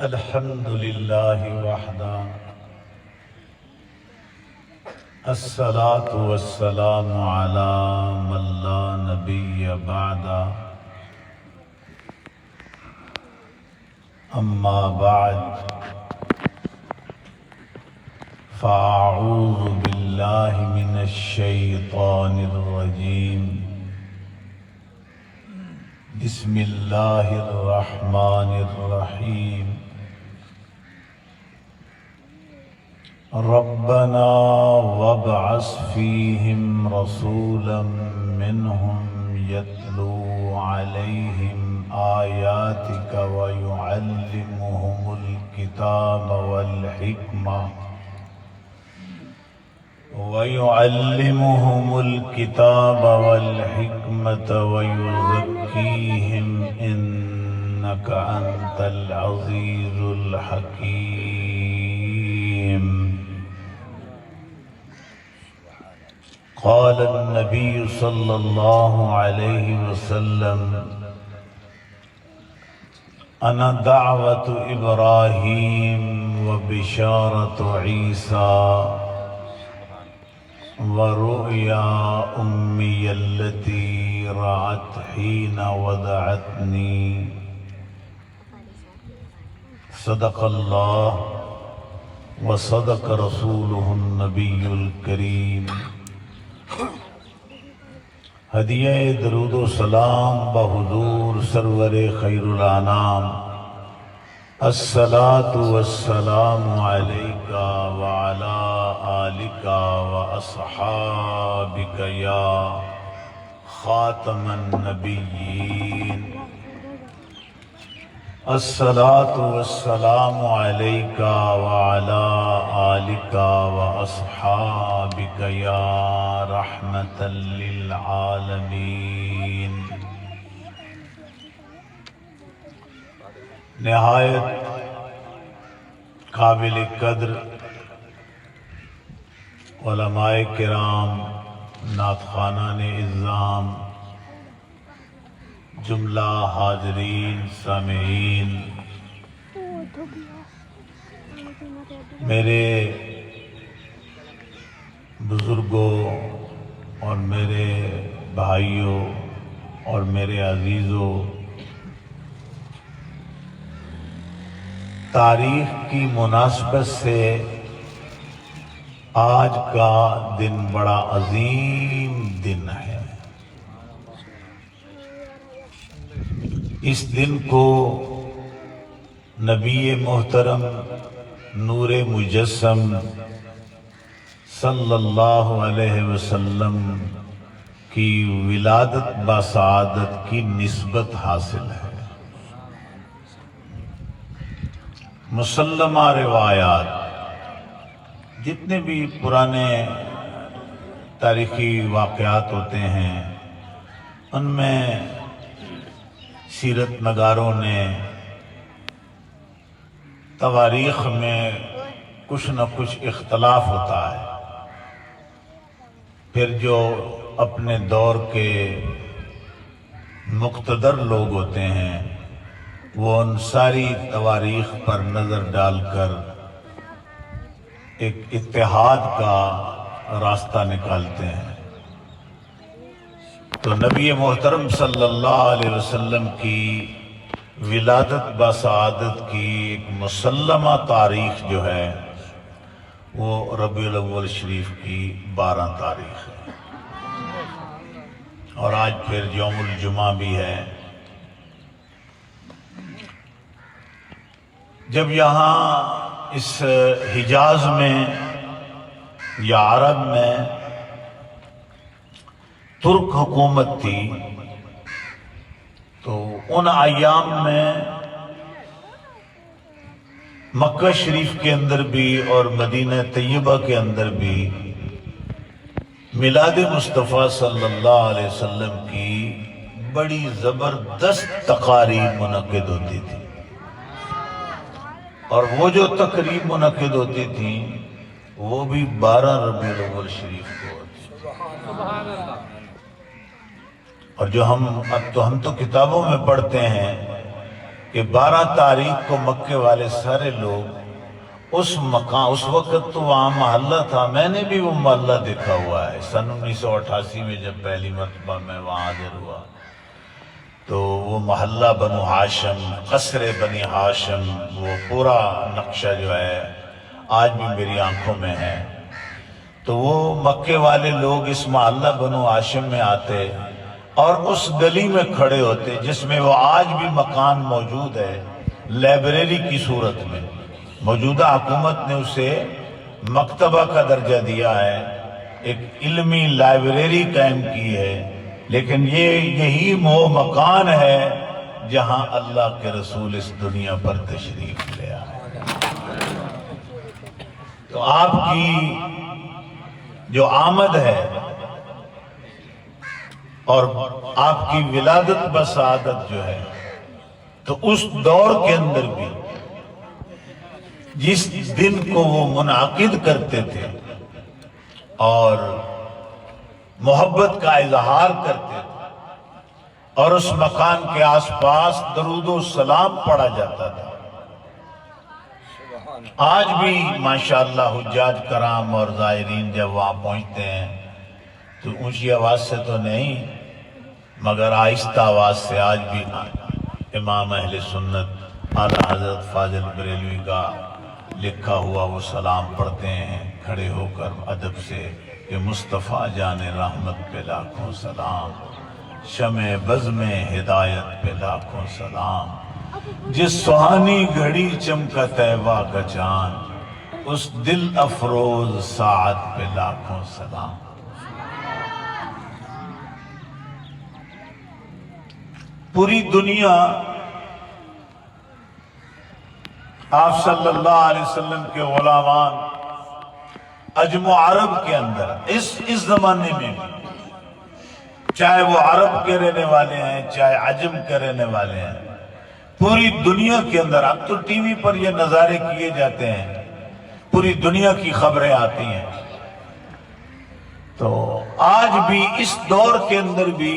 الحمد للہ وحدہ الصلاة والسلام علی من لا نبی بعدہ اما بعد فاعوذ باللہ من الشیطان الرجیم بسم اللہ الرحمن الرحیم ربنا وابعث فيهم رسولا منهم يتلو عليهم آياتك ويعلمهم الكتاب والحكمة ويزكيهم إنك أنت العزيز الحكيم. قال النبي صلى الله عليه وسلم أنا دعوة إبراهيم وبشارة عيسى ورؤيا أمي التي رأت حين وضعتني. صدق الله وصدق رسوله النبي الكريم. ہدیہ درود و سلام بحضور سرور خیر الانام الصلاة والسلام علیکہ وعلا آلکہ واصحابکہ یا خاتم النبیین. الصلاة والسلام علیکہ وعلا آلکہ واصحابکہ یا رحمتا للعالمین. نہایت قابل قدر علماء کرام، نعت خوانان اعظام، جملہ حاضرین سامعین، میرے بزرگوں اور میرے بھائیوں اور میرے عزیزوں، تاریخ کی مناسبت سے آج کا دن بڑا عظیم دن ہے. اس دن کو نبی محترم نور مجسم صلی اللہ علیہ وسلم کی ولادت بسعادت کی نسبت حاصل ہے. مسلمہ روایات، جتنے بھی پرانے تاریخی واقعات ہوتے ہیں، ان میں سیرت نگاروں نے تواریخ میں کچھ نہ کچھ اختلاف ہوتا ہے. پھر جو اپنے دور کے مقتدر لوگ ہوتے ہیں وہ ان ساری تواریخ پر نظر ڈال کر ایک اتحاد کا راستہ نکالتے ہیں. تو نبی محترم صلی اللہ علیہ وسلم کی ولادت بسعادت کی ایک مسلمہ تاریخ جو ہے وہ ربیع الاول شریف کی 12 تاریخ ہے، اور آج پھر یوم الجمعہ بھی ہے. جب یہاں اس حجاز میں یا عرب میں ترک حکومت تھی، تو ان ایام میں مکہ شریف کے اندر بھی اور مدینہ طیبہ کے اندر بھی میلاد مصطفیٰ صلی اللہ علیہ وسلم کی بڑی زبردست تقاریب منعقد ہوتی تھی. اور وہ جو تقریب منعقد ہوتی تھیں وہ بھی 12 ربیع الاول شریف کو ہوتی. اور جو ہم تو کتابوں میں پڑھتے ہیں کہ 12 تاریخ کو مکے والے سارے لوگ اس مکان، اس وقت تو وہاں محلہ تھا، میں نے بھی وہ محلہ دیکھا ہوا ہے سن 1988 میں جب پہلی مرتبہ میں وہاں حاضر ہوا، تو وہ محلہ بنو ہاشم، قصر بنی ہاشم، وہ پورا نقشہ جو ہے آج بھی میری آنکھوں میں ہے۔ تو وہ مکے والے لوگ اس محلہ بنو ہاشم میں آتے اور اس گلی میں کھڑے ہوتے جس میں وہ آج بھی مکان موجود ہے، لائبریری کی صورت میں۔ موجودہ حکومت نے اسے مکتبہ کا درجہ دیا ہے، ایک علمی لائبریری قائم کی ہے، لیکن یہی وہ مکان ہے جہاں اللہ کے رسول اس دنیا پر تشریف لے آئے۔ تو آپ کی جو آمد ہے اور آپ کی ولادت بسعادت جو ہے، تو اس دور کے اندر بھی جس دن کو وہ منعقد کرتے تھے اور محبت کا اظہار کرتے تھے اور اس مکان کے آس پاس درود و سلام پڑھا جاتا تھا، آج بھی ماشاءاللہ حجاج کرام اور زائرین جب وہاں پہنچتے ہیں تو اونچی آواز سے تو نہیں مگر آہستہ آواز سے آج بھی امام اہل سنت اعلیٰ حضرت فاضل بریلوی کا لکھا ہوا وہ سلام پڑھتے ہیں کھڑے ہو کر ادب سے کہ مصطفیٰ جان رحمت پہ لاکھوں سلام، شمع بزم ہدایت پہ لاکھوں سلام، جس سہانی گھڑی چمکا طیبہ کا چاند، اس دل افروز ساعت پہ لاکھوں سلام۔ پوری دنیا آپ صلی اللہ علیہ وسلم کے غلامان عجم و عرب کے اندر اس زمانے میں بھی، چاہے وہ عرب کے رہنے والے ہیں چاہے عجم کے رہنے والے ہیں، پوری دنیا کے اندر، اب تو ٹی وی پر یہ نظارے کیے جاتے ہیں، پوری دنیا کی خبریں آتی ہیں، تو آج بھی اس دور کے اندر بھی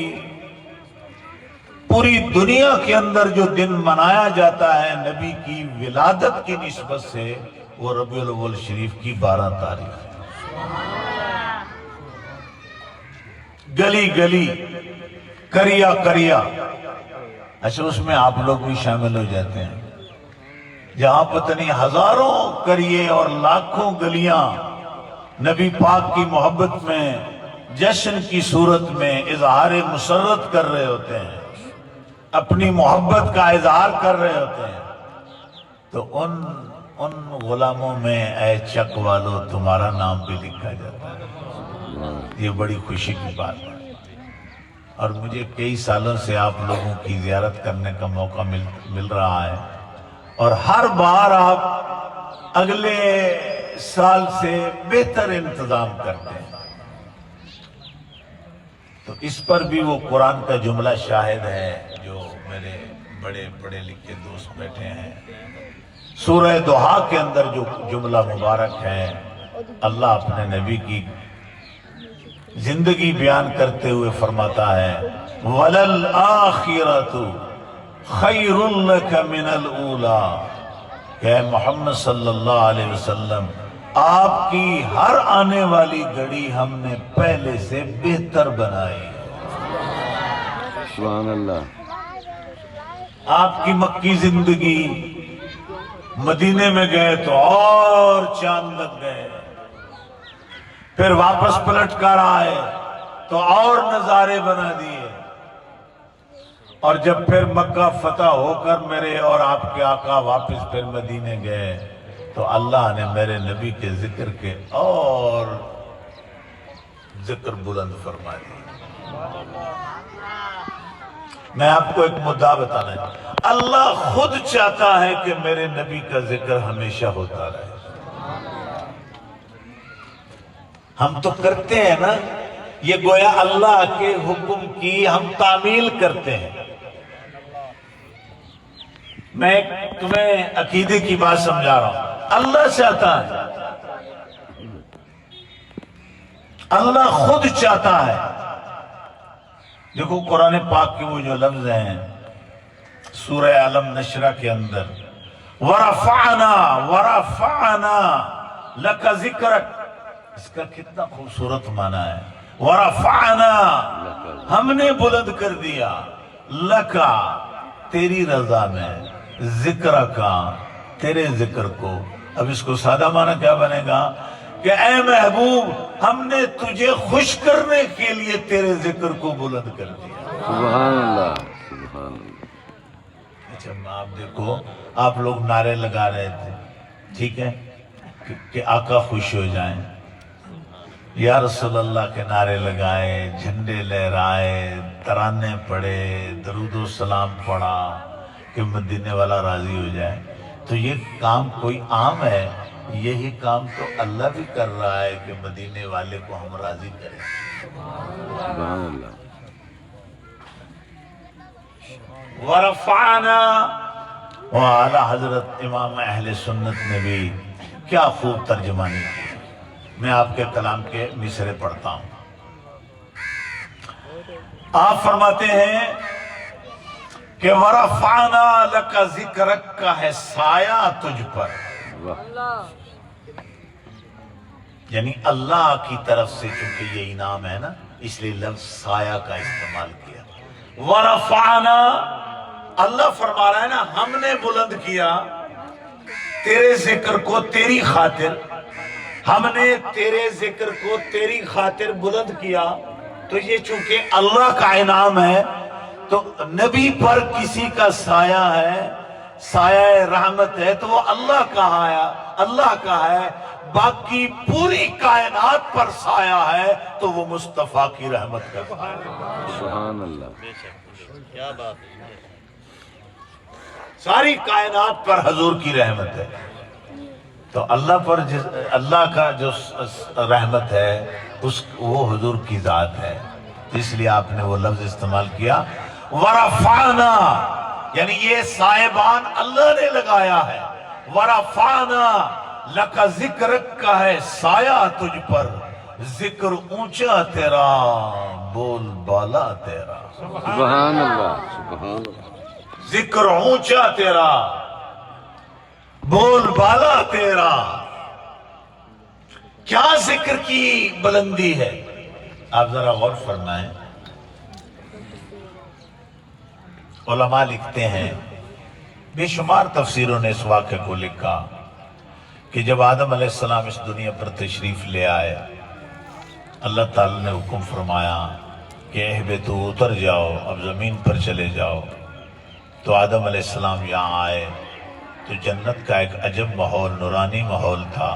پوری دنیا کے اندر جو دن منایا جاتا ہے نبی کی ولادت کی نسبت سے، وہ ربیع الاول شریف کی 12 تاریخ ہے۔ گلی گلی، کریا کریا، اچھا اس میں آپ لوگ بھی شامل ہو جاتے ہیں، جہاں پتہ نہیں ہزاروں کریے اور لاکھوں گلیاں نبی پاک کی محبت میں جشن کی صورت میں اظہار مسرت کر رہے ہوتے ہیں، اپنی محبت کا اظہار کر رہے ہوتے ہیں، تو ان غلاموں میں اے چک والو تمہارا نام بھی لکھا جاتا ہے۔ یہ بڑی خوشی کی بات ہے، اور مجھے کئی سالوں سے آپ لوگوں کی زیارت کرنے کا موقع مل رہا ہے، اور ہر بار آپ اگلے سال سے بہتر انتظام کرتے ہیں، تو اس پر بھی وہ قرآن کا جملہ شاہد ہے جو میرے بڑے پڑھے لکھے دوست بیٹھے ہیں۔ سورہ دہا کے اندر جو جملہ مبارک ہے، اللہ اپنے نبی کی زندگی بیان کرتے ہوئے فرماتا ہے وَلَلْآخِرَةُ خَيْرٌ لَكَ مِنَ الْأُولَى، کہ محمد صلی اللہ علیہ وسلم آپ کی ہر آنے والی گھڑی ہم نے پہلے سے بہتر بنائی۔ سبحان اللہ۔ آپ کی مکی زندگی، مدینے میں گئے تو اور چاند لگ گئے، پھر واپس پلٹ کر آئے تو اور نظارے بنا دیے، اور جب پھر مکہ فتح ہو کر میرے اور آپ کے آقا واپس پھر مدینے گئے تو اللہ نے میرے نبی کے ذکر کے اور ذکر بلند فرما دیا۔ میں آپ کو ایک مدعا بتانا چاہتا ہوں، اللہ خود چاہتا ہے کہ میرے نبی کا ذکر ہمیشہ ہوتا رہے۔ ہم تو کرتے ہیں نا، یہ گویا اللہ کے حکم کی ہم تعمیل کرتے ہیں۔ میں تمہیں عقیدے کی بات سمجھا رہا ہوں، اللہ چاہتا ہے، اللہ خود چاہتا ہے۔ دیکھو قرآن پاک کے وہ جو لفظ ہیں سورہ علم نشرہ کے اندر ورفعنا ورفعنا لک ذکرک، اس کا کتنا خوبصورت معنی ہے، ورفعنا ہم نے بلند کر دیا، لکا تیری رضا میں، ذکرکا تیرے ذکر کو۔ اب اس کو سادہ معنی کیا بنے گا کہ اے محبوب ہم نے تجھے خوش کرنے کے لیے تیرے ذکر کو بلند کر دیا۔ سبحان اللہ، سبحان اللہ۔ اچھا آپ دیکھو، آپ لوگ نعرے لگا رہے تھے، ٹھیک ہے، کہ آقا خوش ہو جائیں، یا رسول اللہ کے نعرے لگائے، جھنڈے لہرائے، ترانے پڑھے، درود و سلام پڑھا کہ مدینے والا راضی ہو جائے، تو یہ کام کوئی عام ہے؟ یہی کام تو اللہ بھی کر رہا ہے کہ مدینے والے کو ہم راضی کریں۔ سبحان اللہ۔ ورفعنا، وعلی حضرت امام اہل سنت نے بھی کیا خوب ترجمانی کی۔ میں آپ کے کلام کے مصرے پڑھتا ہوں۔ آپ فرماتے ہیں کہ ورفعنا لک ذکرک کا ہے سایہ تجھ پر، یعنی اللہ کی طرف سے، چونکہ یہ انعام ہے نا، اس لیے لفظ سایہ کا استعمال کیا۔ ورفعنا، اللہ فرما رہا ہے نا ہم نے بلند کیا تیرے ذکر کو تیری خاطر، ہم نے تیرے ذکر کو تیری خاطر بلند کیا۔ تو یہ چونکہ اللہ کا انعام ہے تو نبی پر کسی کا سایہ ہے، سایہ رحمت ہے، تو وہ اللہ کا ہے، باقی پوری کائنات پر سایہ ہے تو وہ مصطفیٰ کی رحمت کا سایہ ہے۔ سبحان اللہ۔ کیا بات ہے، ساری کائنات پر حضور کی رحمت ہے، تو اللہ پر اللہ کا جو رحمت ہے وہ حضور کی ذات ہے، اس لیے آپ نے وہ لفظ استعمال کیا ورفعنا، یعنی یہ صاحبان اللہ نے لگایا ہے۔ ورفعنا لک ذکرک کا ہے سایہ تجھ پر، ذکر اونچا تیرا، بول بالا تیرا۔ سبحان اللہ، سبحان اللہ۔ ذکر اونچا تیرا، بول بالا تیرا۔ کیا ذکر کی بلندی ہے، آپ ذرا غور فرمائیں۔ علماء لکھتے ہیں، بے شمار تفسیروں نے اس واقعے کو لکھا کہ جب آدم علیہ السلام اس دنیا پر تشریف لے آئے، اللہ تعالی نے حکم فرمایا کہ اہبطوا، اتر جاؤ، اب زمین پر چلے جاؤ۔ تو آدم علیہ السلام یہاں آئے تو جنت کا ایک عجب ماحول، نورانی ماحول تھا۔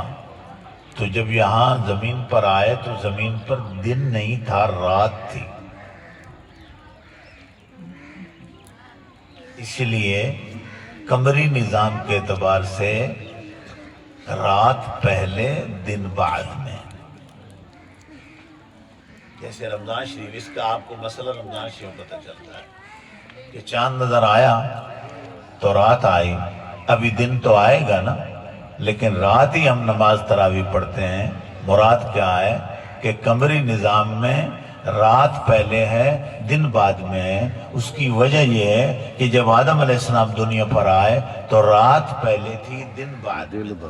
تو جب یہاں زمین پر آئے تو زمین پر دن نہیں تھا، رات تھی، اس لیے قمری نظام کے اعتبار سے رات پہلے دن بعد میں، جیسے رمضان شریف، اس کا آپ کو مسئلہ رمضان شریف پتہ چلتا ہے کہ چاند نظر آیا تو رات آئی، ابھی دن تو آئے گا نا، لیکن رات ہی ہم نماز تراویح پڑھتے ہیں۔ مراد کیا ہے کہ قمری نظام میں رات پہلے ہے، دن بعد میں ہے۔ اس کی وجہ یہ ہے کہ جب آدم علیہ السلام دنیا پر آئے تو رات پہلے تھی، دن بعد میں۔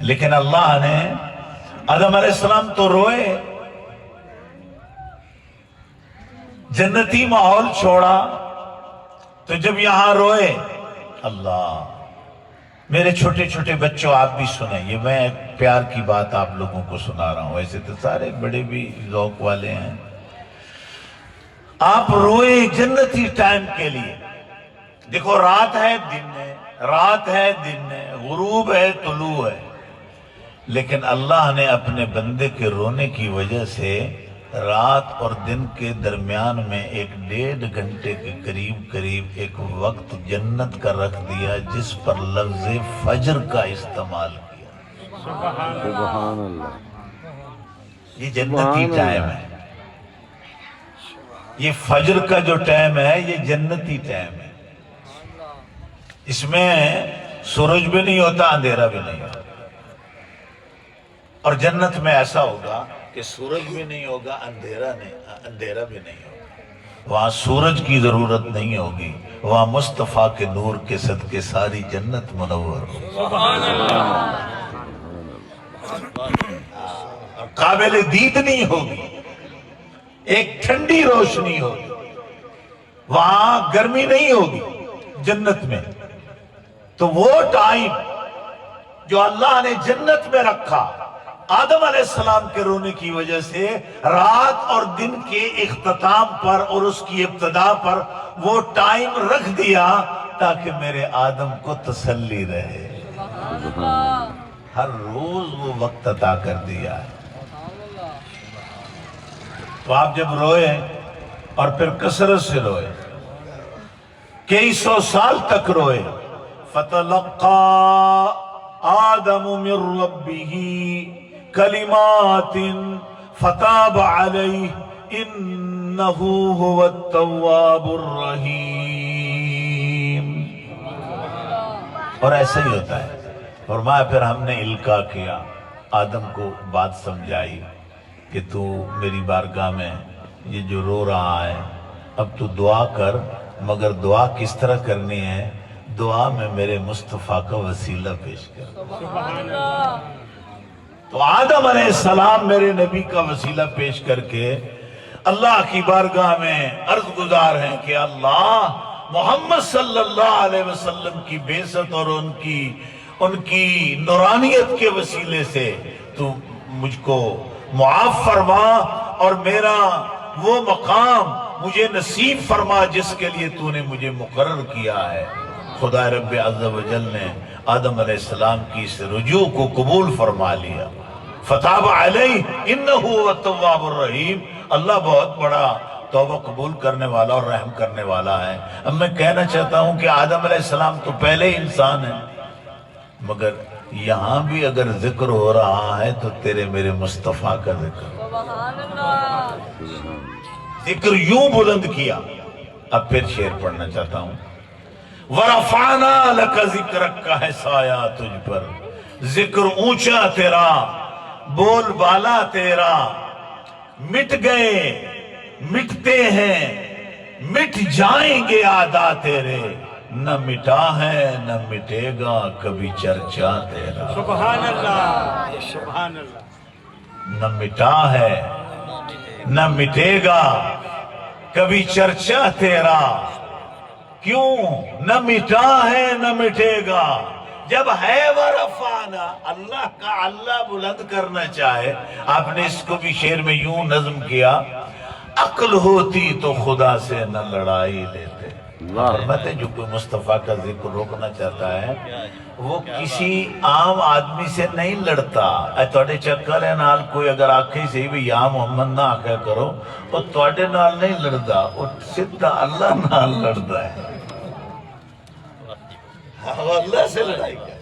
لیکن اللہ نے آدم علیہ السلام تو روئے، جنتی ماحول چھوڑا، تو جب یہاں روئے، اللہ، میرے چھوٹے چھوٹے بچوں آپ بھی سنیں، یہ میں ایک پیار کی بات آپ لوگوں کو سنا رہا ہوں، ایسے تو سارے بڑے بھی ذوق والے ہیں۔ آپ روئے جنتی ٹائم کے لیے، دیکھو رات ہے دن ہے، رات ہے دن ہے، غروب ہے طلوع ہے، لیکن اللہ نے اپنے بندے کے رونے کی وجہ سے رات اور دن کے درمیان میں 1.5 گھنٹے کے قریب ایک وقت جنت کا رکھ دیا، جس پر لفظ فجر کا استعمال کیا۔ سبحان اللہ۔ یہ جنتی ٹائم ہے، یہ فجر کا جو ٹائم ہے یہ جنتی ٹائم ہے، اس میں سورج بھی نہیں ہوتا، اندھیرا بھی نہیں ہوتا، اور جنت میں ایسا ہوگا کہ سورج بھی نہیں ہوگا، اندھیرا بھی نہیں ہوگا۔ وہاں سورج کی ضرورت نہیں ہوگی، وہاں مصطفیٰ کے نور کے صدقے ساری جنت منور ہو، قابل دید نہیں ہوگی، ایک ٹھنڈی روشنی ہوگی، وہاں گرمی نہیں ہوگی جنت میں۔ تو وہ ٹائم جو اللہ نے جنت میں رکھا آدم علیہ السلام کے رونے کی وجہ سے، رات اور دن کے اختتام پر اور اس کی ابتدا پر وہ ٹائم رکھ دیا تاکہ میرے آدم کو تسلی رہے۔ ہر روز وہ وقت عطا کر دیا ہے۔ تو آپ جب روئے اور پھر کثرت سے روئے، کئی سو سال تک روئے، فَتَلَقَّى آدَمُ مِن رَبِّهِ کلمات فتاب علیہ انہ هو التواب الرحیم۔ اور ایسا ہی ہوتا ہے۔ فرمایا پھر ہم نے القاء کیا، آدم کو بات سمجھائی کہ تو میری بارگاہ میں یہ جو رو رہا ہے، اب تو دعا کر، مگر دعا کس طرح کرنی ہے؟ دعا میں میرے مصطفیٰ کا وسیلہ پیش کر۔ تو آدم علیہ السلام میرے نبی کا وسیلہ پیش کر کے اللہ کی بارگاہ میں عرض گزار ہیں کہ اللہ، محمد صلی اللہ علیہ وسلم کی بعثت اور ان کی نورانیت کے وسیلے سے تو مجھ کو معاف فرما اور میرا وہ مقام مجھے نصیب فرما جس کے لیے تو نے مجھے مقرر کیا ہے۔ خدا رب عز و جل نے آدم علیہ السلام کی اس رجوع کو قبول فرما لیا۔ فتاب علیہ انہ هو التواب الرحیم، اللہ بہت بڑا توبہ قبول کرنے والا اور رحم کرنے والا ہے۔ اب میں کہنا چاہتا ہوں کہ آدم علیہ السلام تو پہلے انسان ہیں، مگر یہاں بھی اگر ذکر ہو رہا ہے تو تیرے میرے مصطفیٰ کا ذکر یوں بلند کیا۔ اب پھر شعر پڑھنا چاہتا ہوں۔ وَرَفَعْنَا لَكَ ذِكْرَكَ کا ہے سایہ تجھ پر، ذکر اونچا تیرا، بول بالا تیرا، مٹ گئے مٹتے ہیں مٹ جائیں گے عادا تیرے، نہ مٹا ہے نہ مٹے گا کبھی چرچا تیرا۔ سبحان اللہ، سبحان اللہ۔ نہ مٹا ہے نہ مٹے گا کبھی چرچا تیرا، کیوں نہ مٹا ہے نہ مٹے گا؟ جب ہے ورفعنا، اللہ کا اللہ بلند کرنا چاہے، آپ نے اس کو بھی شعر میں یوں نظم کیا، عقل ہوتی تو خدا سے نہ لڑائی لیتے۔ فرماتے جو کوئی مصطفیٰ کا ذکر روکنا چاہتا ہے وہ کسی عام آدمی سے نہیں لڑتا۔ اے توڑے چکر ہے نال کوئی اگر آکھیں سے بھی یا محمد نہ آکھا کرو، وہ توڑے نال نہیں لڑتا، وہ سدھا اللہ نال لڑتا ہے، وہ اللہ سے لڑائی کر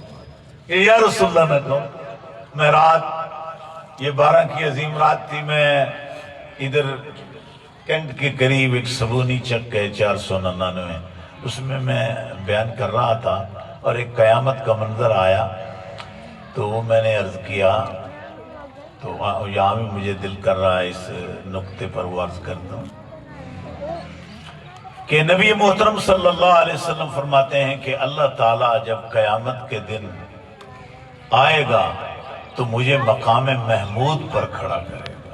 کہ یا رسول اللہ نہ کہو۔ میں رات، یہ 12 کی عظیم رات تھی، میں ادھر کینٹ کے قریب ایک سبونی چک ہے 499، اس میں بیان کر رہا تھا اور ایک قیامت کا منظر آیا، تو وہ میں نے عرض کیا، تو یہاں بھی مجھے دل کر رہا ہے اس نقطے پر وہ عرض کرتا ہوں کہ نبی محترم صلی اللہ علیہ وسلم فرماتے ہیں کہ اللہ تعالیٰ جب قیامت کے دن آئے گا تو مجھے مقام محمود پر کھڑا کرے گا۔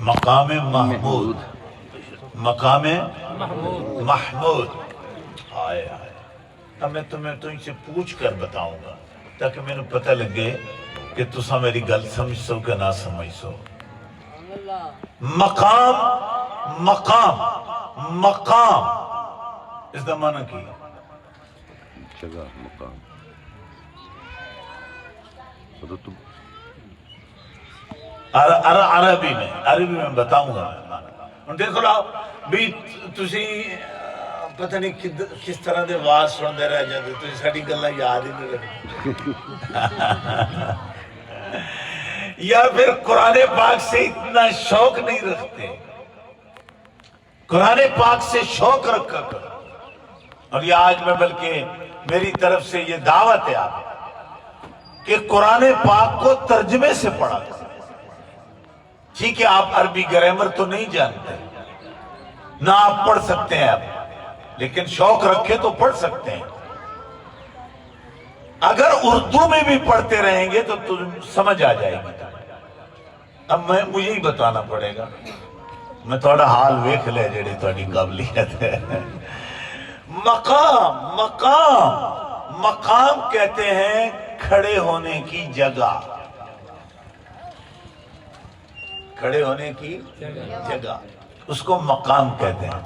مقام محمود، مقام محمود۔ آئے آئے، اب میں تمہیں تو ان سے پوچھ کر بتاؤں گا تاکہ میں نے پتہ لگے کہ تسا میری گل سمجھ سو کہ نہ سمجھ سو۔ مقام، مقام، مقام اس دا معنی کی جگہ، مقام۔ عربی میں بتاؤں گا میں۔ دیکھو لاؤ بھی تسی پتہ نہیں کس طرح دے واز سن دے رہ جاتے، تسی ساڑی گلہ یاد ہی نہیں رکھتے یا پھر قرآن پاک سے اتنا شوق نہیں رکھتے۔ قرآن پاک سے شوق رکھا کرو، اور یہ آج میں بلکہ میری طرف سے یہ دعوت ہے آپ کہ قرآن پاک کو ترجمے سے پڑھا کرو۔ ٹھیک ہے آپ عربی گرامر تو نہیں جانتے، نہ آپ پڑھ سکتے ہیں اب، لیکن شوق رکھے تو پڑھ سکتے ہیں۔ اگر اردو میں بھی پڑھتے رہیں گے تو تم سمجھ آ جائے گی۔ اب مجھے ہی بتانا پڑے گا، میں تھوڑا حال ویکھ لے جڑی تھوڑی قابلیت ہے۔ مقام، مقام، مقام کہتے ہیں کھڑے ہونے کی جگہ، کھڑے ہونے کی جگہ، اس کو مقام کہتے ہیں۔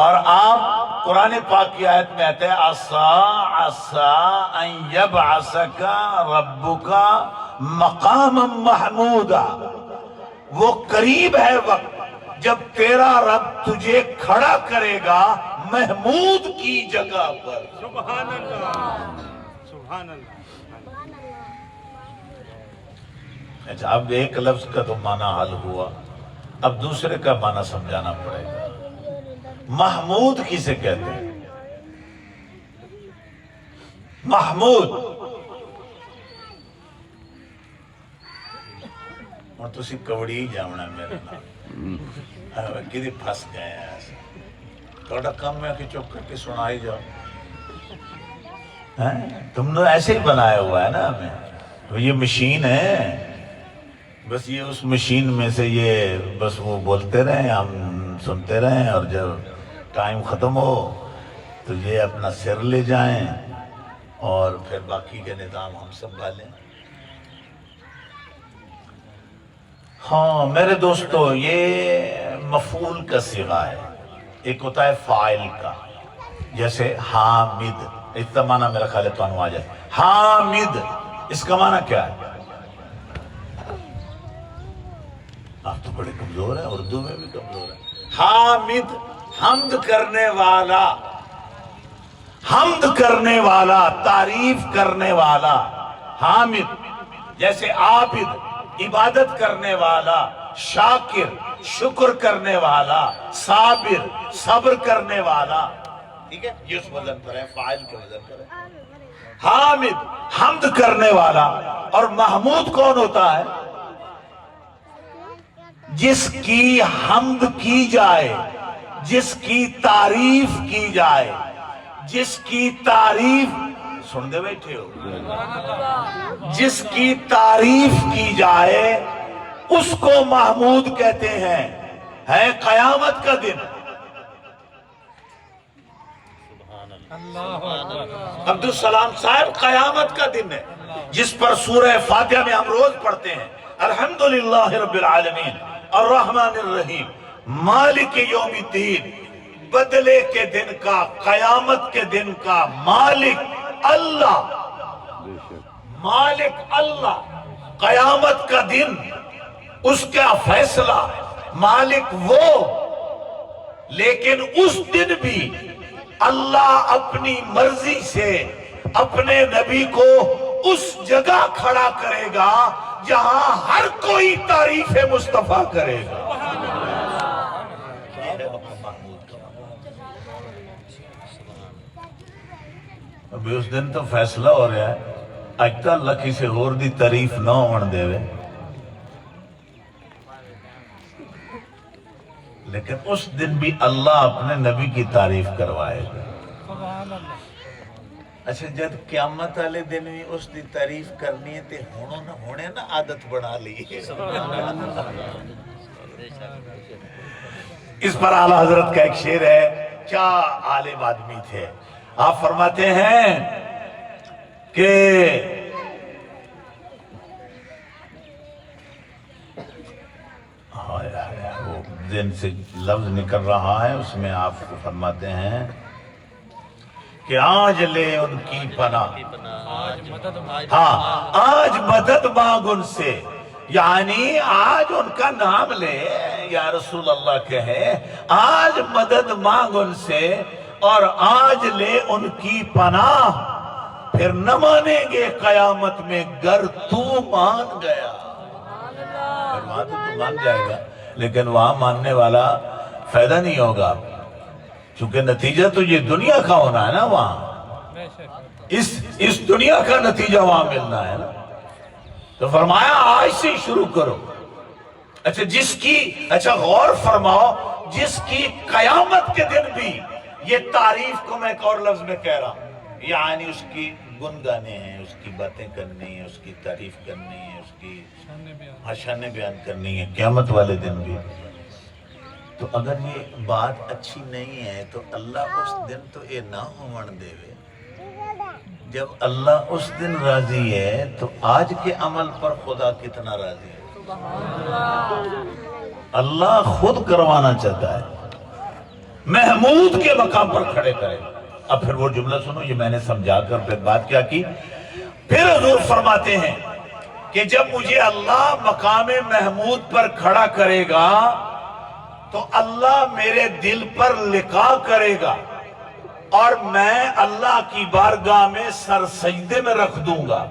اور آپ قرآن پاک کی آیت میں آتے ہیں عَسَىٰ عَسَىٰ أَن يَبْعَثَكَ رَبُّكَ مَقَامًا مَحْمُودًا، وہ قریب ہے وقت جب تیرا رب تجھے کھڑا کرے گا محمود کی جگہ پر۔ سبحان اللہ، سبحان اللہ۔ اچھا، اب ایک لفظ کا تو معنی حل ہوا، اب دوسرے کا معنی سمجھانا پڑے گا۔ محمود کسے کہتے ہیں؟ محمود، اور تسی کوڑی ہی جاؤنا میرے نام کدی پھنس گئے ہیں ایسے، تھوڑا کم ہے کہ چپ کر کے سنائی جاؤ۔ تم نے ایسے ہی بنایا ہوا ہے نا ہمیں، یہ مشین ہے، بس یہ اس مشین میں سے یہ بس وہ بولتے رہیں، ہم سنتے رہیں، اور جب ٹائم ختم ہو تو یہ اپنا سر لے جائیں اور پھر باقی کے نظام ہم سنبھالیں۔ ہاں میرے دوستو، یہ مفعول کا صیغہ ہے، ایک ہوتا ہے فاعل کا، جیسے حامد، اس کا معنی میرا خیال ہے تو آ جائے۔ حامد، اس کا معنی کیا ہے؟ آپ تو بڑے کمزور ہیں، اردو میں بھی کمزور ہیں۔ حامد، حمد کرنے والا، حمد کرنے والا، تعریف کرنے والا، حامد۔ جیسے عابد، عبادت کرنے والا، شاکر، شکر کرنے والا، صابر، صبر کرنے والا، ٹھیک ہے، یہ اس وزن پر ہے، فاعل کے وزن پر ہے۔ حامد، حمد کرنے والا۔ اور محمود کون ہوتا ہے؟ جس کی حمد کی جائے، جس کی تعریف کی جائے، جس کی تعریف، سن دے بیٹھے ہو، جس کی تعریف کی جائے اس کو محمود کہتے ہیں۔ ہے قیامت کا دن، عبدالسلام صاحب، قیامت کا دن ہے جس پر سورہ فاتحہ میں ہم روز پڑھتے ہیں الحمدللہ رب العالمین الرحمن الرحیم مالک یوم الدین، بدلے کے دن کا، قیامت کے دن کا مالک اللہ، مالک اللہ، قیامت کا دن، اس کا فیصلہ، مالک وہ۔ لیکن اس دن بھی اللہ اپنی مرضی سے اپنے نبی کو اس جگہ کھڑا کرے گا جہاں ہر کوئی تعریف مصطفیٰ کرے گا۔ ابھی اس دن تو فیصلہ ہو رہا ہے، اج تک اللہ کسی اور دی تعریف نہ ہون دے وے، لیکن اس دن بھی اللہ اپنے نبی کی تعریف کروائے گا۔ اچھا، جب قیامت والے دن بھی اس دی تعریف کرنی ہے تے ہونے نا عادت بنا لی ہے۔ اس پر اعلیٰ حضرت کا ایک شعر ہے، کیا عالم آدمی تھے۔ آپ فرماتے ہیں کہ وہ دن سے لفظ نکل رہا ہے، اس میں آپ کو فرماتے ہیں کہ آج لے ان کی پناہ، ہاں آج مدد مانگ ان سے، یعنی آج ان کا نام لے یا رسول اللہ کہے، آج مدد مانگ ان سے اور آج لے ان کی پناہ، پھر نہ مانیں گے قیامت میں گر تو مان گیا۔ پھر وہاں تو مان جائے گا، لیکن وہاں ماننے والا فائدہ نہیں ہوگا، چونکہ نتیجہ تو یہ دنیا کا ہونا ہے نا، وہاں اس دنیا کا نتیجہ وہاں ملنا ہے نا۔ تو فرمایا آج سے شروع کرو، اچھا جس کی، اچھا غور فرماؤ، جس کی قیامت کے دن بھی یہ تعریف کو میں ایک اور لفظ میں کہہ رہا ہوں، یعنی اس کی گن گانے ہیں، اس کی باتیں کرنی ہیں، اس کی تعریف کرنی ہے، اس کی شان بیان کرنی ہے قیامت والے دن بھی. تو اگر یہ بات اچھی نہیں ہے تو اللہ اس دن تو یہ نہ ہون دے وے. جب اللہ اس دن راضی ہے تو آج کے عمل پر خدا کتنا راضی ہے. اللہ خود کروانا چاہتا ہے، محمود کے مقام پر کھڑے کرے. اب پھر وہ جملہ سنو، یہ میں نے سمجھا کر پھر بات کیا کی. پھر حضور فرماتے ہیں کہ جب مجھے اللہ مقام محمود پر کھڑا کرے گا تو اللہ میرے دل پر لقاء کرے گا اور میں اللہ کی بارگاہ میں سر سجدے میں رکھ دوں گا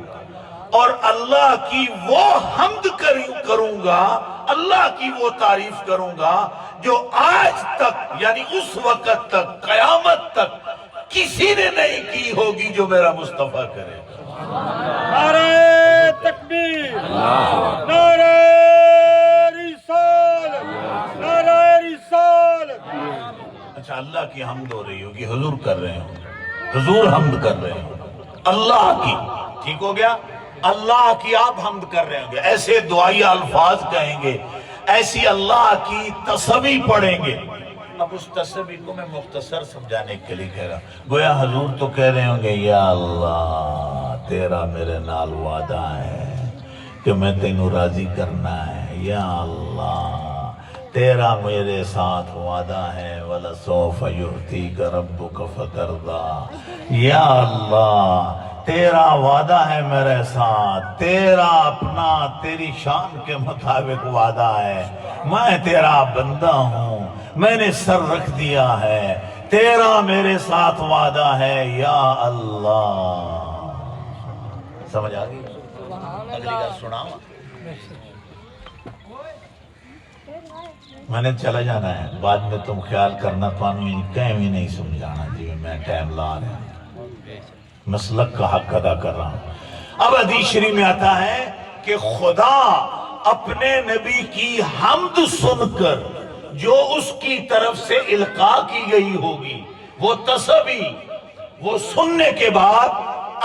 اور اللہ کی وہ حمد کروں گا، اللہ کی وہ تعریف کروں گا جو آج تک، یعنی اس وقت تک، قیامت تک کسی نے نہیں کی ہوگی جو میرا مصطفیٰ کرے. نعرہ تکبیر، نعرہ رسالت، نعرہ رسالت. اچھا اللہ کی حمد ہو رہی ہوگی، حضور کر رہے ہوں، حضور حمد کر رہے ہوں اللہ کی. ٹھیک ہو گیا، اللہ کی آپ حمد کر رہے ہوں گے، ایسے دعائیہ الفاظ کہیں گے، ایسی اللہ کی تسبیح پڑھیں گے. اب اس تسبیح کو میں مختصر سمجھانے کے لیے کہہ رہا ہوں. گویا حضور تو کہہ رہے ہوں گے یا اللہ تیرا میرے نال وعدہ ہے کہ میں تینوں راضی کرنا ہے. یا اللہ تیرا میرے ساتھ وعدہ ہے وَلَسَوْفَ يُعْتِيكَ رَبُّكَ فَتَرْضَىٰ. یا اللہ تیرا وعدہ ہے میرے ساتھ، تیرا اپنا تیری شان کے مطابق وعدہ ہے. میں تیرا بندہ ہوں، میں نے سر رکھ دیا ہے، تیرا میرے ساتھ وعدہ ہے. یا اللہ سمجھ آ گئی؟ اگلی گل سناؤں، میں نے چلا جانا ہے، بعد میں تم خیال کرنا تمہیں کہیں بھی نہیں سمجھانا جی میں ٹائم لا رہا ہوں، مسلک کا حق ادا کر رہا ہوں. اب حدیث شریف میں آتا ہے کہ خدا اپنے نبی کی حمد سن کر جو اس کی طرف سے القاء کی گئی ہوگی، وہ تسبیح، وہ سننے کے بعد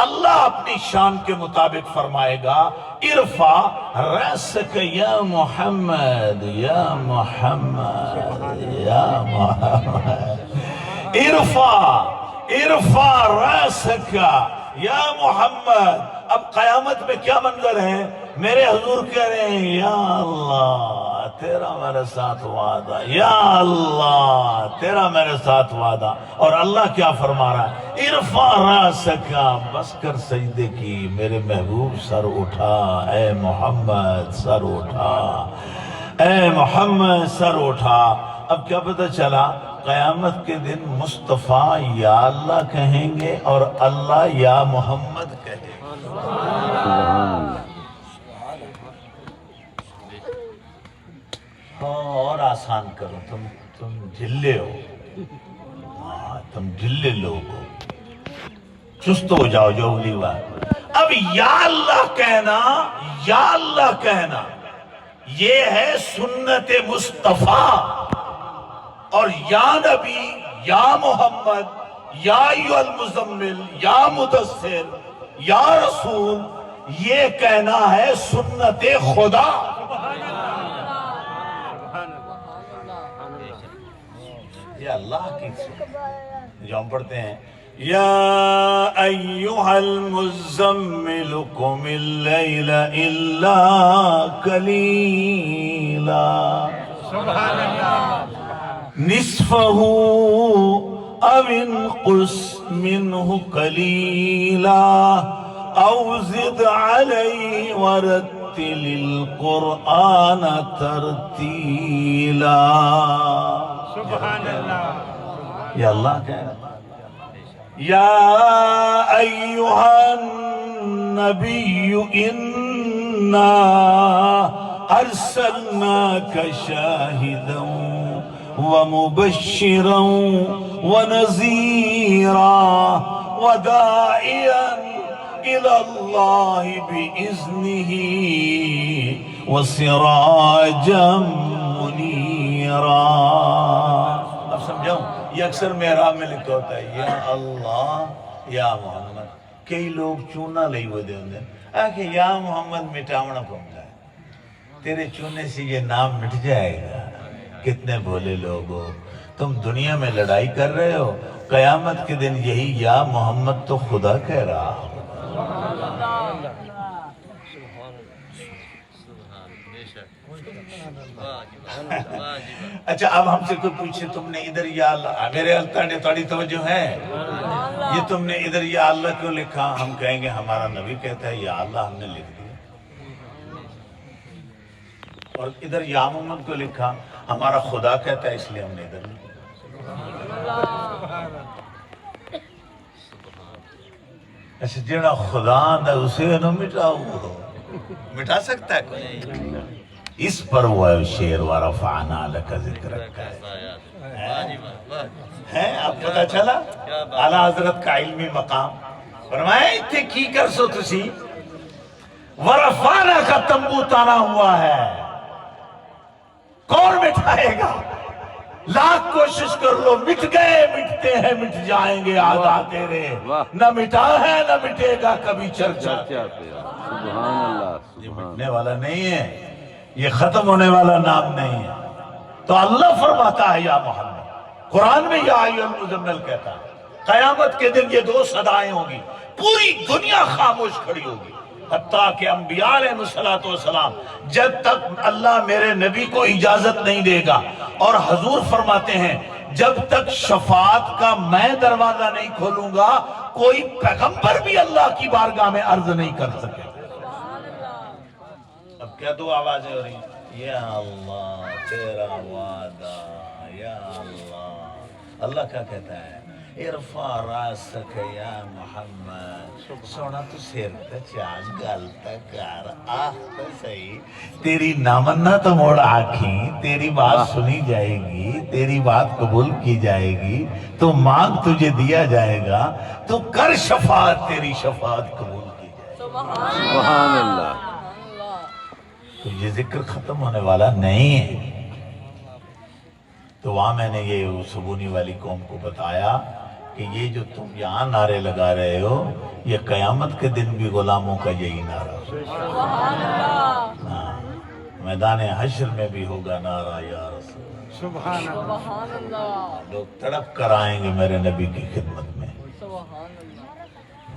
اللہ اپنی شان کے مطابق فرمائے گا ارفع رأسک یا محمد، یا محمد، یا محمد، ارفع رأسک یا محمد. اب قیامت میں کیا منظر ہے؟ میرے حضور کہہ رہے ہیں یا اللہ تیرا میرے ساتھ وعدہ، یا اللہ تیرا میرے ساتھ وعدہ. اور اللہ کیا فرما رہا ہے؟ ارفع رأسک، بس کر سجدے کی، میرے محبوب سر اٹھا، اے محمد سر اٹھا، اے محمد سر اٹھا. اب کیا پتہ چلا؟ قیامت کے دن مصطفیٰ یا اللہ کہیں گے اور اللہ یا محمد کہیں گے. اور آسان کرو، تم جھلے ہو، تم جھلے لوگ ہو، چست ہو جاؤ جو اگلی بار. اب یا اللہ کہنا، یا اللہ کہنا یہ ہے سنت مصطفیٰ. اور یا نبی، یا محمد، یا ایھا المزمل، یا مدثر، یا رسول، یہ کہنا ہے سنت خدا. یہ اللہ کی سنت جو ہم پڑھتے ہیں یا ایھا المزمل قم اللیل الا قلیلا سبحان اللہ. نصفه او انقص منه قلیلا او زد علیہ ورتل القرآن ترتیلا. سبحان اللہ. یا اللہ کہہ رہا یا ایھا النبی انا ارسلناک شاہدا ومبشرا ونذیرا وداعیا إلى الله بإذنه وسراجا منیرا. اب سمجھاؤں، یہ اکثر محراب میں لکھا ہوتا ہے یا اللہ یا محمد. کئی لوگ چونا لئی وہ دے ہوندے آکھے یا محمد مٹاونا پڑتا ہے، تیرے چونے سے یہ نام مٹ جائے گا. کتنے بھولے لوگ ہو تم، دنیا میں لڑائی کر رہے ہو، قیامت کے دن یہی یا محمد تو خدا کہہ رہا ہو. اچھا اب ہم سے کوئی پوچھے تم نے ادھر یا اللہ، میرے تھوڑی توجہ ہے، یہ تم نے ادھر یا اللہ کیوں لکھا؟ ہم کہیں گے ہمارا نبی کہتا ہے یا اللہ، ہم نے لکھ دیا. اور ادھر یا محمد کیوں لکھا؟ ہمارا خدا کہتا ہے اس لیے ہم نے ادھر لکھا. اچھا جیڑا خدا دا اسے نہ مٹاؤ، مٹا سکتا ہے کوئی؟ اس پر وہ شعر وَرَفَعْنَا لَكَ ذِكْرَكَ ہے. اب پتہ چلا اعلیٰ حضرت کا علمی مقام. فرمایا اتھے کی کر سو تسی، وَرَفَعْنَا کا تنبو تانا ہوا ہے، کون مٹھائے گا؟ لاکھ کوشش کر لو، مٹ گئے، مٹتے ہیں، مٹ جائیں گے آدھا تیرے. نہ مٹا ہے نہ مٹے گا کبھی چرچا. سبحان اللہ. یہ مٹنے والا نہیں ہے، یہ ختم ہونے والا نام نہیں ہے. تو اللہ فرماتا ہے یا محمد، قرآن میں یا ایھا المزمل کہتا ہے. قیامت کے دن یہ دو صدائیں ہوں گی، پوری دنیا خاموش کھڑی ہوگی، حتیٰ کہ انبیاء علیہ السلام جب تک اللہ میرے نبی کو اجازت نہیں دے گا. اور حضور فرماتے ہیں جب تک شفاعت کا میں دروازہ نہیں کھولوں گا کوئی پیغمبر بھی اللہ کی بارگاہ میں عرض نہیں کر سکے. اب کیا دو آوازیں ہو رہی ہیں؟ یا اللہ تیرا وعدہ، یا اللہ. اللہ کیا کہتا ہے؟ ارفع راسک یا محمد، سونا تو سیر تا چاج گلتا کر، آہ تا صحیح، تیری نامنہ تو موڑ آنکھیں، تیری بات سنی جائے گی، تیری بات قبول کی جائے گی، تو مانگ تجھے دیا جائے گا، تو کر شفاعت، تیری شفاعت قبول کی جائے گی. سبحان اللہ. تو یہ ذکر ختم ہونے والا نہیں ہے. تو وہاں میں نے یہ سبونی والی قوم کو بتایا کہ یہ جو تم یہاں نعرے لگا رہے ہو، یہ قیامت کے دن بھی غلاموں کا یہی نعرہ ہو. میدان حشر میں بھی ہوگا نعرہ یا رسول. سبحان اللہ. لوگ تڑپ کر آئیں گے میرے نبی کی خدمت میں.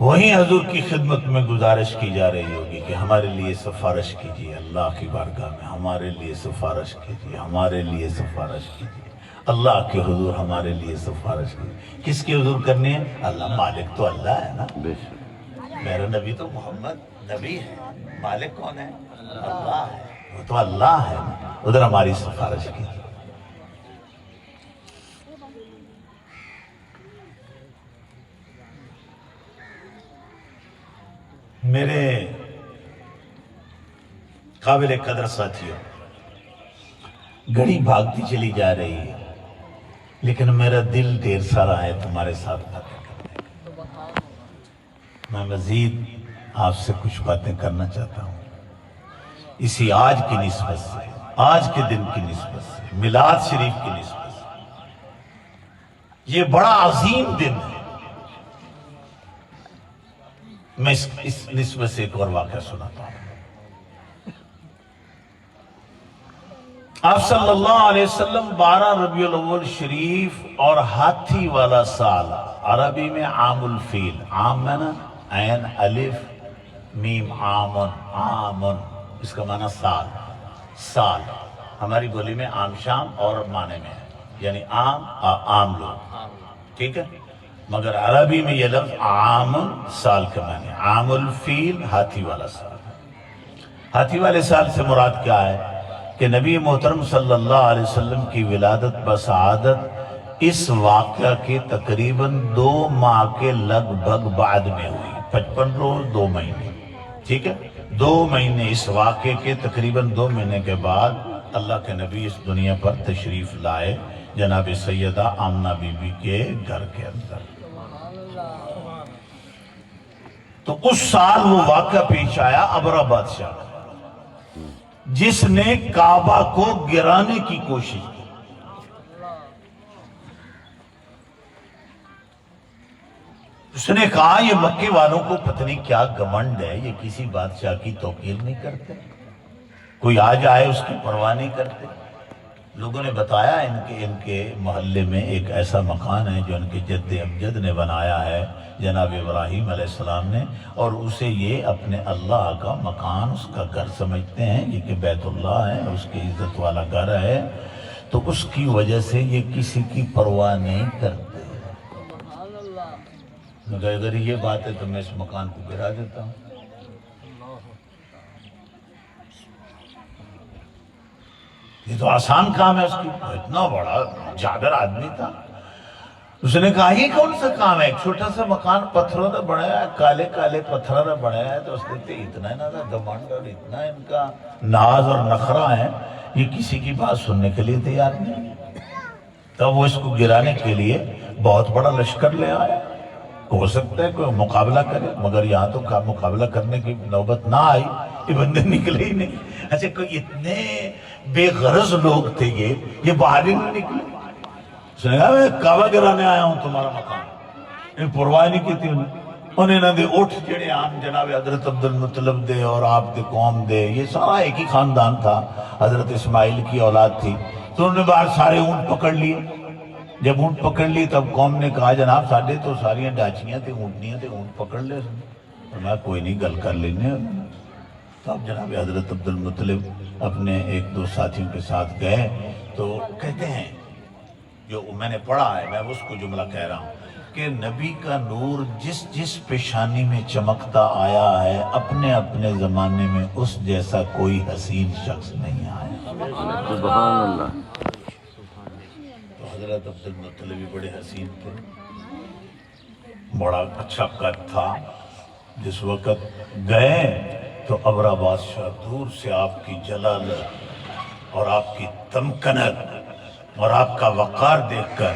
وہیں حضور کی خدمت میں گزارش کی جا رہی ہوگی کہ ہمارے لیے سفارش کیجیے اللہ کی بارگاہ میں، ہمارے لیے سفارش کیجیے، ہمارے لیے سفارش کیجیے. اللہ کے حضور ہمارے لیے سفارش کیجیے. کس کے حضور کرنی ہے؟ اللہ. مالک تو اللہ ہے نا. بے شک. میرا نبی تو محمد نبی ہے، مالک کون ہے؟ اللہ ہے. وہ تو اللہ ہے نا. ادھر ہماری سفارش کیجیے. میرے قابل قدر ساتھیوں، گھڑی بھاگتی چلی جا رہی ہے، لیکن میرا دل ڈھیر سارا ہے تمہارے ساتھ باتیں کرنے کا. میں مزید آپ سے کچھ باتیں کرنا چاہتا ہوں اسی آج کی نسبت سے، آج کے دن کی نسبت سے، میلاد شریف کی نسبت سے. یہ بڑا عظیم دن ہے. میں اس نسبت سے ایک اور واقعہ سناتا ہوں. آپ صلی اللہ علیہ وسلم 12 ربیع الاول شریف اور ہاتھی والا سال، عربی میں عام الفیل، عام میں نا عین الف میم عامن، عامن اس کا معنی سال. سال ہماری بولی میں عام شام اور معنی میں ہے، یعنی عام لوگ، ٹھیک ہے. مگر عربی میں یہ لفظ عام سال کا معنی، عام الفیل ہاتھی والا سال. ہاتھی والے سال سے مراد کیا ہے کہ نبی محترم صلی اللہ علیہ وسلم کی ولادت بسعادت اس واقعہ کے تقریباً 2 ماہ کے لگ بھگ بعد میں ہوئی. 55 روز 2 مہینے، ٹھیک ہے. 2 مہینے اس واقعے کے تقریباً 2 مہینے کے بعد اللہ کے نبی اس دنیا پر تشریف لائے جناب سیدہ آمنہ بی بی کے گھر کے اندر. تو اس سال وہ واقعہ پیش آیا ابرہ بادشاہ. جس نے کعبہ کو گرانے کی کوشش کی. اس نے کہا یہ مکے والوں کو پتہ نہیں کیا گھمنڈ ہے، یہ کسی بادشاہ کی توقیر نہیں کرتے، کوئی آ جائے اس کی پرواہ نہیں کرتے. لوگوں نے بتایا ان کے محلے میں ایک ایسا مکان ہے جو ان کے جد امجد نے بنایا ہے، جناب ابراہیم علیہ السلام نے، اور اسے یہ اپنے اللہ کا مکان، اس کا گھر سمجھتے ہیں، یہ کہ بیت اللہ ہے، اس کی عزت والا گھر ہے، تو اس کی وجہ سے یہ کسی کی پرواہ نہیں کرتے. مگر اگر یہ بات ہے تو میں اس مکان کو گرا دیتا ہوں. یہ تو آسان کام ہے اس کی. اتنا بڑا جابر آدمی تھا. اس نے کہا یہ کون سا کام ہے، ایک چھوٹا سا مکان پتھروں نے بنایا ہے، کالے کالے پتھروں نے بنایا ہے. تو اس نے اتنا گھمنڈ اور اتنا ان کا ناز اور نخرہ ہے، یہ کسی کی بات سننے کے لیے تیار نہیں. تب وہ اس کو گرانے کے لیے بہت بڑا لشکر لے آیا. ہو سکتا ہے کوئی مقابلہ کرے، مگر یہاں تو مقابلہ کرنے کی نوبت نہ آئی، یہ بندے نکلے ہی نہیں. اچھا کوئی اتنے بے غرض لوگ تھے یہ باہر ہی نہیں نکلے. اس نے کہا میں کعبہ گرانے آیا ہوں تمہارا مکان. ان پرواہ نہیں کی تھی انہیں نہ دے اٹھ جڑے عام جناب حضرت عبد المطلب دے اور آپ دے قوم دے، یہ سارا ایک ہی خاندان تھا، حضرت اسماعیل کی اولاد تھی. تو انہوں نے باہر سارے اونٹ پکڑ لیے. جب اونٹ پکڑ لی تب قوم نے کہا جناب ساڑھے تو ساریاں ڈاچیاں تھے، اونٹنیاں تھے، اونٹ پکڑ لے. میں کوئی نہیں گل کر لینے. تب جناب حضرت عبد المطلب اپنے ایک دو ساتھیوں کے ساتھ گئے تو کہتے ہیں، جو میں نے پڑھا ہے میں اس کو جملہ کہہ رہا ہوں، کہ نبی کا نور جس جس پیشانی میں چمکتا آیا ہے، اپنے اپنے زمانے میں اس جیسا کوئی حسین شخص نہیں آیا. سبحان اللہ. حضرت عبد المطلب بھی بڑے حسین تھے، بڑا اچھا قد تھا. جس وقت گئے تو ابرا بادشاہ دور سے آپ کی جلالت اور آپ کی تمکنت اور آپ کا وقار دیکھ کر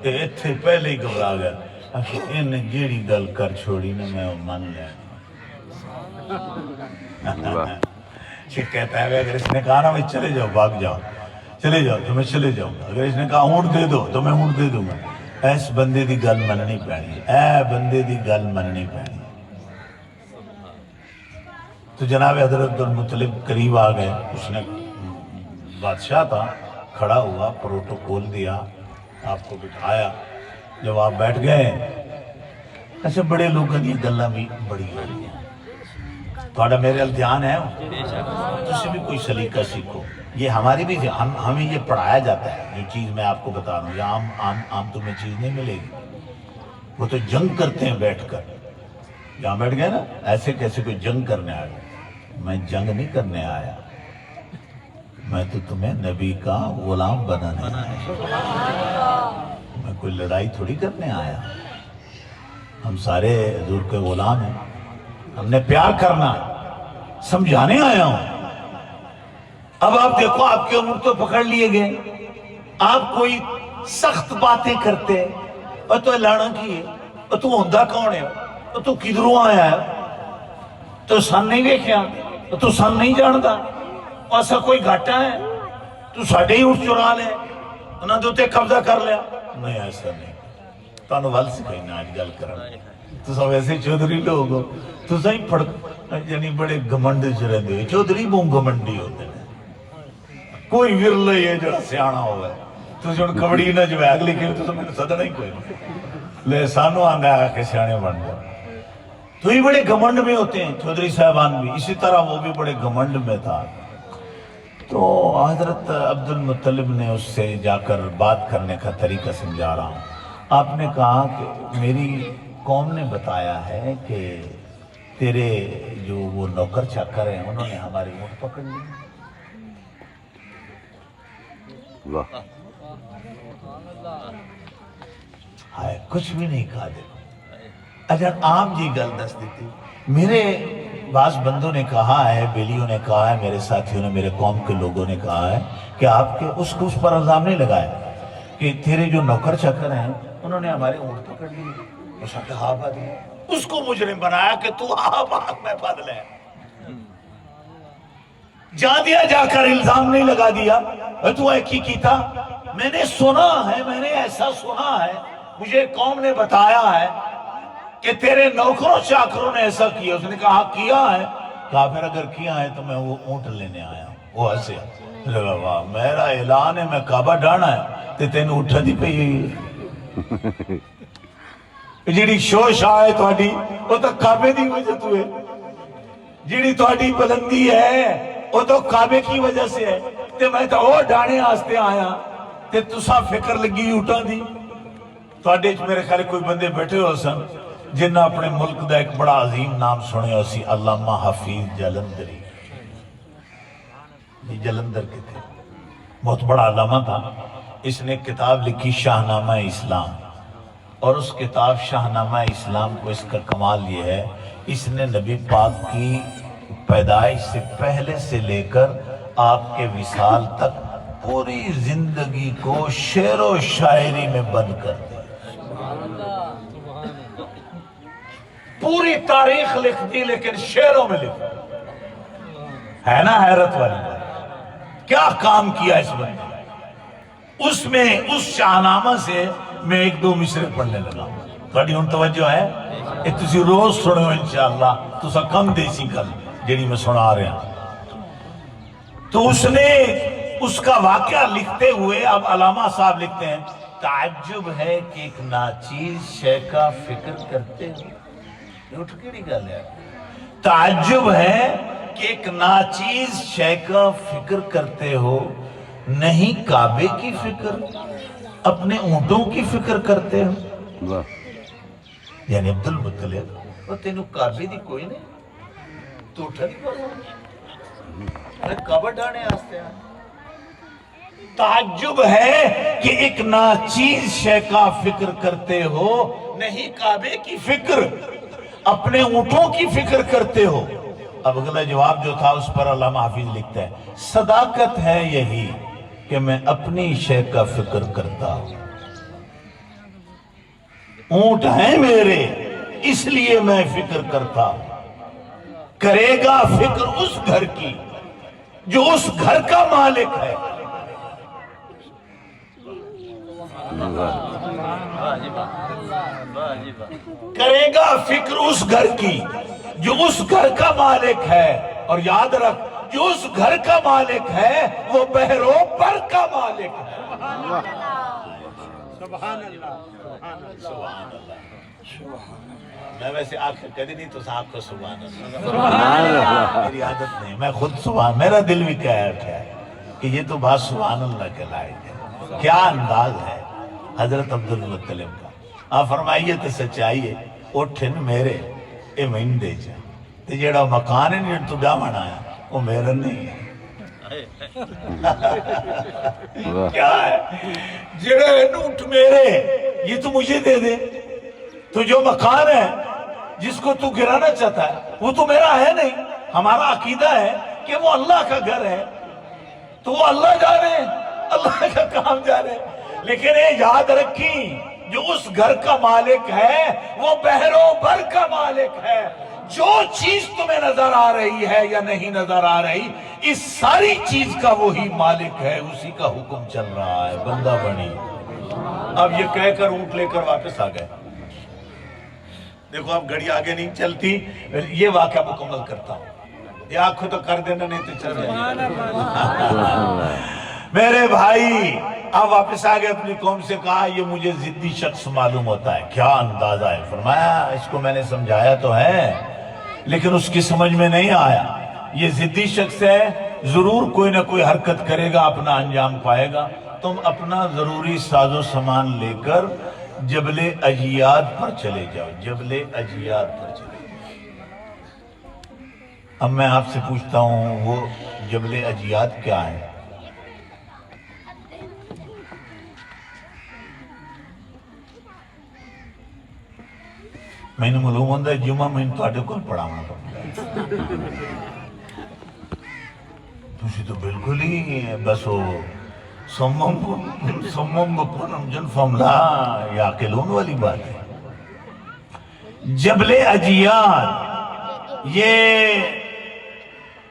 اتنے پہلے ہی گھبرا گیا. انہیں جیڑی گل کر چھوڑی نا میں من لیا. کہتا ہے اگر اس نے کہا نا میں چلے جاؤ، بھاگ جاؤ، چلے جاؤ تو میں چلے جاؤں گا. اگر اس نے کہا اونٹ دے دو تو میں اونٹ دے دوں گا. ایس بندے دی گل مننی پینی، اے بندے دی گل مننی پینی. تو جناب حضرت المطلب قریب آ گئے. اس نے بادشاہ تھا، کھڑا ہوا، پروٹوکول دیا، آپ کو بٹھایا. جب آپ بیٹھ گئے، ایسے بڑے لوگوں کی گلاں بھی بڑی بڑی ہیں. تھوڑا میرے دھیان ہے، تسی بھی کوئی سلیقہ سیکھو. یہ ہماری بھی ہمیں یہ پڑھایا جاتا ہے. جو چیز میں آپ کو بتا رہا ہوں یہ عام تمہیں چیز نہیں ملے گی. وہ تو جنگ کرتے ہیں بیٹھ کر. یہاں بیٹھ گئے نا، ایسے کیسے کوئی جنگ کرنے آیا. میں جنگ نہیں کرنے آیا، میں تو تمہیں نبی کا غلام بنانے آیا. میں کوئی لڑائی تھوڑی کرنے آیا. ہم سارے حضور کے غلام ہیں، ہم نے پیار کرنا، سمجھانے آیا ہوں. اب آپ دیکھو آپ کے عمر تو پکڑ لیے گئے، آپ کوئی سخت باتیں کرتے، اور تو لانا کی ہے، اور تو ہوندہ کون ہے، اور تو کدھروں آیا ہے، تو سن نہیں دیکھیا، تو سن نہیں جانتا، ایسا کوئی گھاٹا ہے، تو ساڑھے ہی اٹھ چرا لے، انہوں نے قبضہ کر لیا. نہیں ایسا نہیں. تو ول سے کوئی نہ آج گل کرنا. تو سب ایسے چودھری لوگ ہو، تو سہی پڑھ یعنی بڑے گھمنڈ چ رہتے. چودھری بہت گھمنڈی ہوتے ہیں. کوئی ورلہ ہی ہے جو سیانا ہوا ہے. تو جو کبڑی نہ جو ہے اگلی کیوں تو میں نے صدر نہیں کوئی لے سانو آنگا آگا کے سیانے بن جائے. تو یہ بڑے گھمنڈ میں ہوتے ہیں چودھری صاحبان بھی. اسی طرح وہ بھی بڑے گھمنڈ میں تھا. تو حضرت عبد المطلب نے اس سے جا کر بات کرنے کا طریقہ سمجھا رہا ہوں. آپ نے کہا کہ میری قوم نے بتایا ہے کہ تیرے جو وہ نوکر چاکر ہیں انہوں نے ہماری اونٹ پکڑ لی. واہ. ہائے کچھ بھی نہیں کہا. دیکھو اگر عام جی گل دس دیتی. میرے بعض بندوں نے کہا ہے، بیلیوں نے کہا ہے، میرے ساتھیوں نے، میرے قوم کے لوگوں نے کہا ہے کہ آپ کے اس کو اس پر الزام نہیں لگایا کہ تیرے جو نوکر چاکر ہیں انہوں نے ہمارے اونٹ پکڑ لی. اس نے کہا ہاں دیا. اس کو مجرم بنایا کہ تو ہاں میں بدل ہے. جا دیا جا کر الزام نہیں لگا دیا تو ایک ہی تھا، میں نے سنا ہے، میں نے ایسا سنا ہے، مجھے قوم نے بتایا ہے کہ تیرے نوکروں چاکروں نے ایسا کیا۔ اس نے کہا کیا ہے؟ کہا پھر اگر کیا ہے تو میں وہ اونٹ لینے آیا ہوں۔ وہ ہنسے لگا واہ میرا اعلان ہے، میں کعبہ ڈانا ہے تے تینوں اٹھا دی پئی جیڑی شوش آئے تھوڑی وہ تو کعبے دی وجہ تو ہے، جیڑی تھوڑی بلندی ہے وہ تو کعبے کی وجہ سے ہے، تے میں تو وہ ڈانے آستے آیا تے تسا فکر لگی اٹھا دی۔ تھوڑے میرے خیال کوئی بندے بیٹھے ہو سن جنہ اپنے ملک دا ایک بڑا عظیم نام سنے ہو سی، علامہ حفیظ جلندری۔ یہ جلندر کے تھے، بہت بڑا علامہ تھا۔ اس نے کتاب لکھی شاہنامہ اسلام، اور اس کتاب شاہنامہ اسلام کو اس کا کمال یہ ہے اس نے نبی پاک کی پیدائش سے پہلے سے لے کر آپ کے وصال تک پوری زندگی کو شعر و شاعری میں بند کر دیا، پوری تاریخ لکھ دی لیکن شعروں میں لکھ دی۔ ہے نا حیرت والی بات؟ کیا کام کیا اس بندے نے؟ اس میں اس شاہنامہ سے میں ایک دو مصرے پڑھنے لگا۔ تھوڑی ان توجہ ہے؟ یہ تسی روز سنو انشاءاللہ، تسا کم دیسی گل جیڑی میں سنا رہا ہوں۔ تو اس نے اس کا واقعہ لکھتے ہوئے اب علامہ صاحب لکھتے ہیں تعجب ہے کہ ایک ناچیز شے کا فکر کرتے ہو۔ یہ اٹھ کیڑی گل ہے؟ تعجب ہے کہ ایک ناچیز شے کا فکر کرتے ہو، نہیں کعبے کی فکر، اپنے اونٹوں کی فکر کرتے ہو۔ واہ یعنی عبدالمطلب وہ تینوں کعبے دی کوئی نہیں، تو اٹھا نہیں پڑا کعبہ ڈانے آستے ہیں۔ تعجب ہے کہ ایک ناچیز شے کا فکر کرتے ہو، نہیں کعبے کی فکر، اپنے اونٹوں کی فکر کرتے ہو۔ اب اگلا جواب جو تھا اس پر علامہ حافظ لکھتا ہے صداقت ہے یہی کہ میں اپنی شے کا فکر کرتا ہوں، اونٹ ہیں میرے اس لیے میں فکر کرتا ہوں، کرے گا فکر اس گھر کی جو اس گھر کا مالک ہے۔ کرے گا فکر اس گھر کی جو اس گھر کا مالک ہے، اور یاد رکھ جو اس گھر کا مالک ہے وہ بحروں پر کا مالک ہے۔ سبحان اللہ سبحان اللہ۔ میں ویسے آنکھ کدی نہیں تو آپ کو سبحان اللہ، سبحان اللہ میری عادت نہیں، میں خود سبحان، میرا دل بھی کہہ رکھا ہے کہ یہ تو بات سبحان اللہ کے لائق ہے۔ کیا انداز ہے حضرت عبدالمطلب کا۔ آپ فرمائیے تو سچائی ہے، اٹھن میرے اے مہین دے جا تے جیڑا مکان ہے جن تو ڈاون آیا وہ میرا نہیں ہے۔ کیا ہے جیڑا اٹھ میرے یہ تو مجھے دے دے، تو جو مکان ہے جس کو تو گرانا چاہتا ہے وہ تو میرا ہے نہیں۔ ہمارا عقیدہ ہے کہ وہ اللہ کا گھر ہے، تو وہ اللہ جانے، اللہ کا کام جانے، لیکن یہ یاد رکھیں جو اس گھر کا مالک ہے وہ بحروں بھر کا مالک ہے۔ جو چیز تمہیں نظر آ رہی ہے یا نہیں نظر آ رہی، اس ساری چیز کا وہی مالک ہے، اسی کا حکم چل رہا ہے، بندہ بنی۔ اب یہ کہہ کر اونٹ لے کر واپس آ گئے۔ دیکھو اب گھڑی آگے نہیں چلتی، یہ واقعہ مکمل کرتا ہوں، یہ آنکھوں تو کر دینا نہیں تو چل رہی۔ میرے بھائی اب واپس آگئے، اپنی قوم سے کہا یہ مجھے ضدی شخص معلوم ہوتا ہے۔ کیا اندازہ ہے؟ فرمایا اس کو میں نے سمجھایا تو ہے لیکن اس کی سمجھ میں نہیں آیا، یہ ضدی شخص ہے، ضرور کوئی نہ کوئی حرکت کرے گا، اپنا انجام پائے گا، تم اپنا ضروری ساز و سامان لے کر جبل اجیاد پر چلے جاؤ، جبل اجیاد پر چلے جاؤ۔ اب میں آپ سے پوچھتا ہوں وہ جبل اجیاد کیا ہے؟ میں نے معلوم ہوندہ ہے جمعہ میں انتواٹے کل پڑھانا پڑھا، تُوشی تو بالکل ہی بس ہو سمم بپنم جنفم لا یاقلون والی بات ہے۔ جبل اجیاد یہ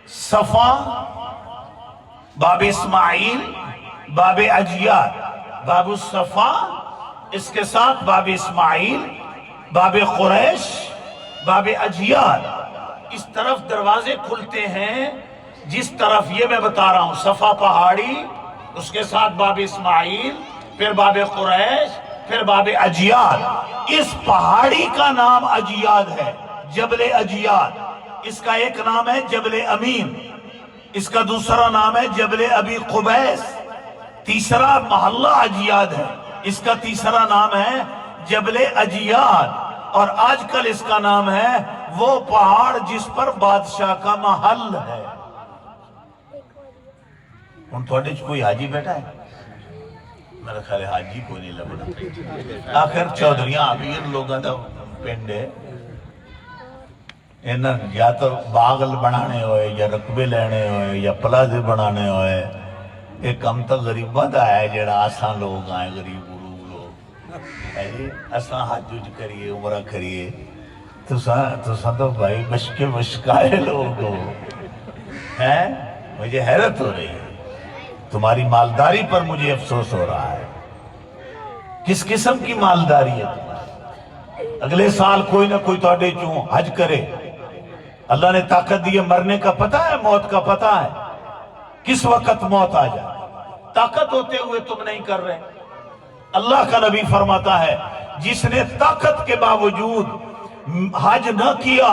صفا باب اسماعیل، باب اجیاد، باب الصفا، اس کے ساتھ باب اسماعیل، باب قریش، باب اجیاد، اس طرف دروازے کھلتے ہیں جس طرف یہ میں بتا رہا ہوں، صفا پہاڑی، اس کے ساتھ باب اسماعیل، پھر باب قریش، پھر باب اجیاد۔ اس پہاڑی کا نام اجیاد ہے، جبل اجیاد۔ اس کا ایک نام ہے جبل امین، اس کا دوسرا نام ہے جبل ابی قبیس، تیسرا محلہ اجیاد ہے، اس کا تیسرا نام ہے جبل اجیاد، اور آج کل اس کا نام ہے وہ پہاڑ جس پر بادشاہ کا محل ہے۔ ان تھوڑے کوئی حاجی بیٹھا ہے؟ میرا خیال ہے حاجی کوئی نہیں لگنا، آخر چودھریاں امیر لوگوں دا پنڈ ہے، انہاں یا تو باغل بنانے ہوئے یا رقبے لینے ہوئے یا پلازے بنانے ہوئے، ایک ہم تو غریبہ دا ہے جڑا آسان لوگ آئے، غریب لوگ ہے جی، اساں حج کریے، عمرہ کریے، تو تو بھائی بشکے بشکائے لوگ ہو ہیں۔ مجھے حیرت ہو رہی ہے، تمہاری مالداری پر مجھے افسوس ہو رہا ہے۔ کس قسم کی مالداری ہے تمہاری؟ اگلے سال کوئی نہ کوئی توڑے چوں حج کرے، اللہ نے طاقت دی ہے، مرنے کا پتہ ہے، موت کا پتہ ہے، کس وقت موت آ جائے، طاقت ہوتے ہوئے تم نہیں کر رہے۔ اللہ کا نبی فرماتا ہے جس نے طاقت کے باوجود حج نہ کیا،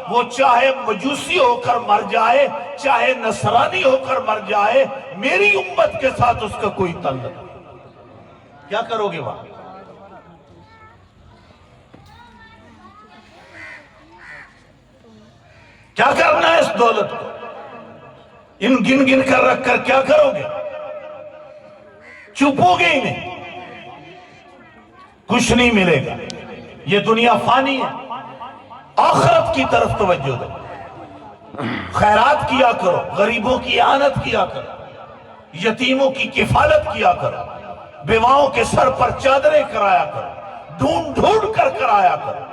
وہ چاہے مجوسی ہو کر مر جائے، چاہے نصرانی ہو کر مر جائے، میری امت کے ساتھ اس کا کوئی تعلق نہیں۔ کیا کرو گے وہاں؟ کیا کرنا ہے اس دولت کو؟ ان گن گن کر رکھ کر کیا کرو گے؟ چپو گے ہی نہیں، کچھ نہیں ملے گا، یہ دنیا فانی ہے۔ آخرت کی طرف توجہ دو، خیرات کیا کرو، غریبوں کی اعانت کیا کرو، یتیموں کی کفالت کیا کرو، بیواؤں کے سر پر چادریں کرایا کرو، ڈھونڈ ڈھونڈ کر کرایا کرو۔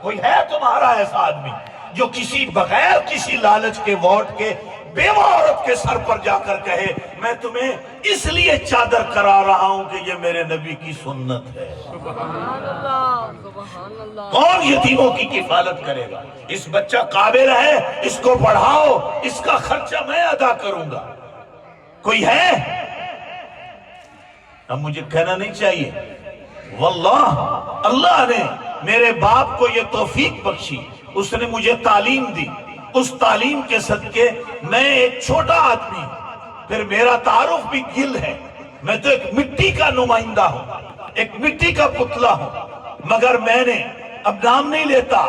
کوئی ہے تمہارا ایسا آدمی جو کسی بغیر کسی لالچ کے ووٹ کے بیوہ عورت کے سر پر جا کر کہے میں تمہیں اس لیے چادر کرا رہا ہوں کہ یہ میرے نبی کی سنت ہے؟ سبحان اللہ، سبحان اللہ۔ کون یتیموں کی کفالت کرے گا؟ اس بچہ قابل ہے، اس کو پڑھاؤ، اس کا خرچہ میں ادا کروں گا۔ کوئی ہے؟ اب مجھے کہنا نہیں چاہیے، واللہ اللہ نے میرے باپ کو یہ توفیق بخشی، اس نے مجھے تعلیم دی، اس تعلیم کے صدقے میں ایک چھوٹا آدمی ہوں، پھر میرا تعارف بھی گل ہے، میں تو ایک مٹی کا نمائندہ ہوں، ایک مٹی کا پتلا ہوں، مگر میں نے اب نام نہیں لیتا،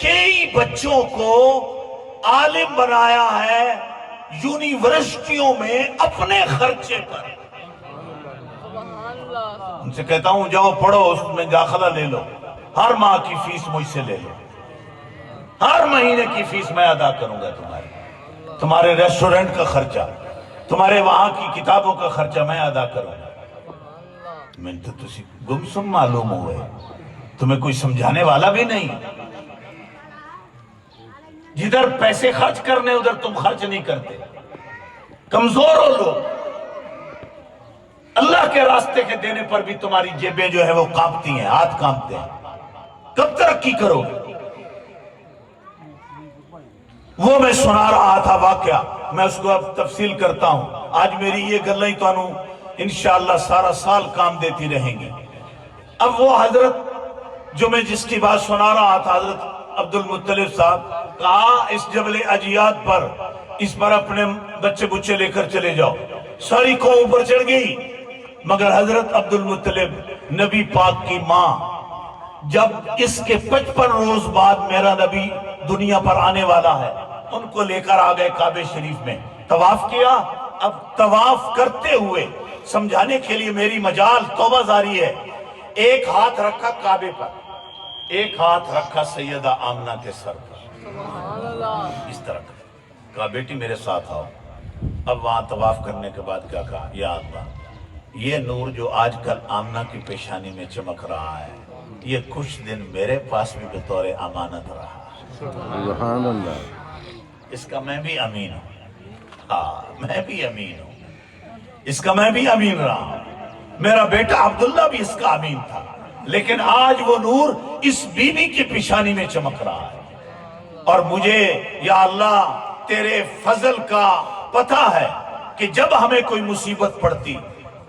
کئی بچوں کو عالم بنایا ہے یونیورسٹیوں میں اپنے خرچے پر۔ سبحان اللہ۔ ان سے کہتا ہوں جاؤ پڑھو، اس میں داخلہ لے لو، ہر ماہ کی فیس مجھ سے لے لو، ہر مہینے کی فیس میں ادا کروں گا، تمہارے ریسٹورنٹ کا خرچہ، تمہارے وہاں کی کتابوں کا خرچہ میں ادا کروں گا۔ میں تو تسی گمسم معلوم ہوئے، تمہیں کوئی سمجھانے والا بھی نہیں، جدھر پیسے خرچ کرنے ادھر تم خرچ نہیں کرتے، کمزور ہو لوگ، اللہ کے راستے کے دینے پر بھی تمہاری جیبیں جو ہے وہ کانپتی ہیں، ہاتھ کانپتے ہیں، کب ترقی کرو گے؟ وہ میں سنا رہا تھا واقعہ، میں اس کو اب تفصیل کرتا ہوں، آج میری یہ گلیں تو انہوں انشاءاللہ سارا سال کام دیتی رہیں گی۔ اب وہ حضرت جو میں جس کی بات سنا رہا تھا، حضرت عبد المطلب صاحب، کہا اس جبل اجیاد پر اس پر اپنے بچے بچے لے کر چلے جاؤ، ساری قوم اوپر چڑھ گئی، مگر حضرت عبد المطلب نبی پاک کی ماں، جب اس کے 55 روز بعد میرا نبی دنیا پر آنے والا ہے، ان کو لے کر آ گئے کعبہ شریف میں، طواف کیا۔ اب طواف کرتے ہوئے سمجھانے کے لیے میری مجال توبہ زاری ہے، ایک ہاتھ رکھا کعبے پر، ایک ہاتھ رکھا سیدہ آمنہ کے سر پر، سبحان اللہ۔ اس طرح کہا بیٹی میرے ساتھ آؤ۔ اب وہاں طواف کرنے کے بعد کیا کہا، یا اللہ یہ نور جو آج کل آمنہ کی پیشانی میں چمک رہا ہے، یہ کچھ دن میرے پاس بھی بطور امانت رہا، سبحان اللہ، اس کا میں بھی امین ہوں، ہاں میں بھی امین ہوں، اس کا میں بھی امین رہا، میرا بیٹا عبداللہ بھی اس کا امین تھا، لیکن آج وہ نور اس بیوی کی پیشانی میں چمک رہا ہے۔ اور مجھے یا اللہ تیرے فضل کا پتہ ہے کہ جب ہمیں کوئی مصیبت پڑتی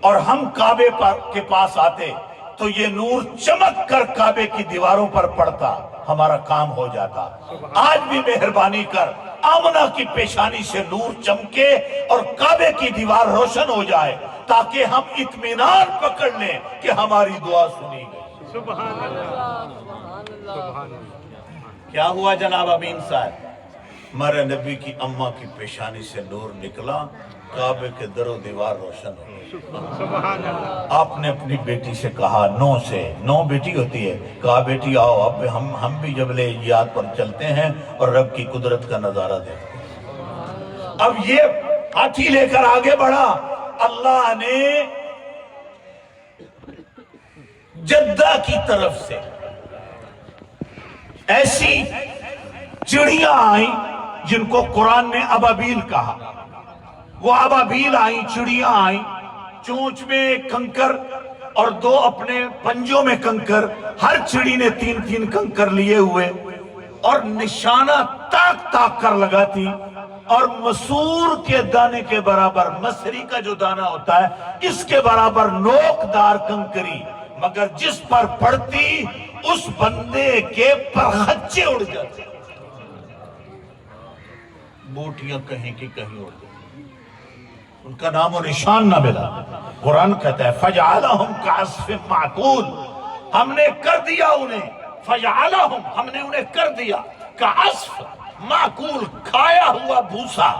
اور ہم کعبے کے پاس آتے تو یہ نور چمک کر کعبے کی دیواروں پر پڑتا، ہمارا کام ہو جاتا۔ آج بھی مہربانی کر آمنہ کی پیشانی سے نور چمکے اور کعبے کی دیوار روشن ہو جائے تاکہ ہم اطمینان پکڑ لیں کہ ہماری دعا سنی گئی۔ سبحان اللہ، سبحان اللہ۔ کیا ہوا جناب امین صاحب؟ ہمارے نبی کی اماں کی پیشانی سے نور نکلا، کعبے کے در و دیوار روشن ہو گئی۔ آپ نے اپنی بیٹی سے کہا، نو بیٹی ہوتی ہے، کہا بیٹی آؤ اب ہم بھی جبل یاد پر چلتے ہیں اور رب کی قدرت کا نظارہ دیکھتے ہیں۔ اب یہ ہاتھی لے کر آگے بڑھا، اللہ نے جدہ کی طرف سے ایسی چڑیاں آئیں جن کو قرآن نے ابابیل کہا، وہ ابابیل آئیں، چڑیاں آئیں، چونچ میں ایک کنکر اور دو اپنے پنجوں میں کنکر، ہر چڑی نے 3 کنکر لیے ہوئے اور نشانہ تاک تاک کر لگاتی، اور مسور کے دانے کے برابر، مصری کا جو دانہ ہوتا ہے اس کے برابر نوکدار کنکری، مگر جس پر پڑتی اس بندے کے پرخچے اڑ جاتے، بوٹیاں کہیں کی کہیں اڑ جاتی، ان کا نام و نشان نہ ملا۔ قرآن کہتا ہے فَجْعَلَهُمْ كَعَصْفٍ مَعْقُولٍ، ہم نے کر دیا انہیں، فَجْعَلَهُمْ ہم نے انہیں کر دیا كَعَصْفٍ مَعْقُول، کھایا ہوا بھوسا۔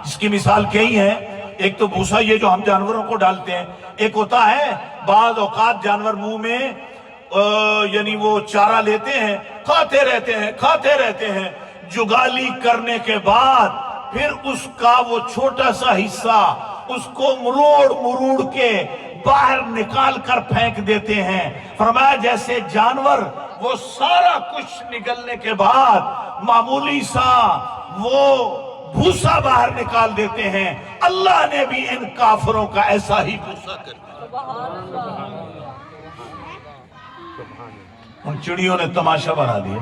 اس کی مثال کئی ہے، ایک تو بھوسا یہ جو ہم جانوروں کو ڈالتے ہیں، ایک ہوتا ہے بعض اوقات جانور منہ میں یعنی وہ چارہ لیتے ہیں، کھاتے رہتے ہیں، جگالی کرنے کے بعد پھر اس کا وہ چھوٹا سا حصہ اس کو مروڑ کے باہر نکال کر پھینک دیتے ہیں۔ فرمایا جیسے جانور وہ سارا کچھ نگلنے کے بعد معمولی سا وہ بھوسا باہر نکال دیتے ہیں، اللہ نے بھی ان کافروں کا ایسا ہی بھوسا کر دیا۔ سبحان اللہ۔ ان چڑیوں نے تماشا بنا دیا۔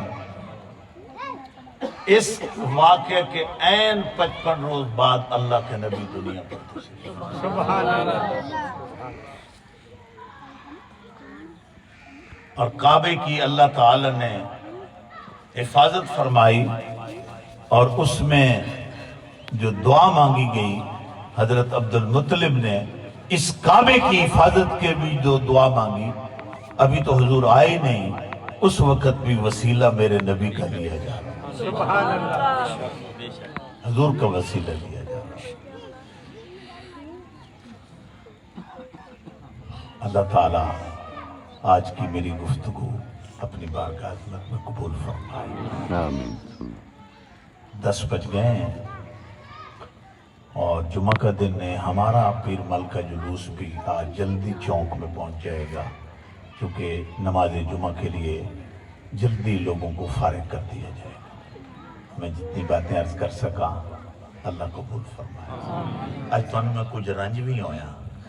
اس واقعے کے عین 55 روز بعد اللہ کے نبی دنیا پر تشریف لائے۔ سبحان اللہ۔ اور کعبے کی اللہ تعالی نے حفاظت فرمائی، اور اس میں جو دعا مانگی گئی حضرت عبد المطلب نے اس کعبے کی حفاظت کے بھی جو دعا مانگی، ابھی تو حضور آئے نہیں، اس وقت بھی وسیلہ میرے نبی کا لیا جا رہا، سبحان اللہ۔ حضور کا وسیلہ لیا جا رہا۔ اللہ تعالیٰ آج کی میری گفتگو اپنی بارگاہ عظمت میں قبول فرمائے۔ آمین۔ 10 بج گئے ہیں اور جمعہ کا دن ہے، ہمارا پیر مل کا جلوس بھی آج جلدی چوک میں پہنچ جائے گا، کیونکہ نماز جمعہ کے لیے جلدی لوگوں کو فارغ کر دیا جائے گا۔ میں جتنی باتیں عرض کر سکا اللہ قبول فرمائے۔ آج تو میں کچھ رنج بھی ہویا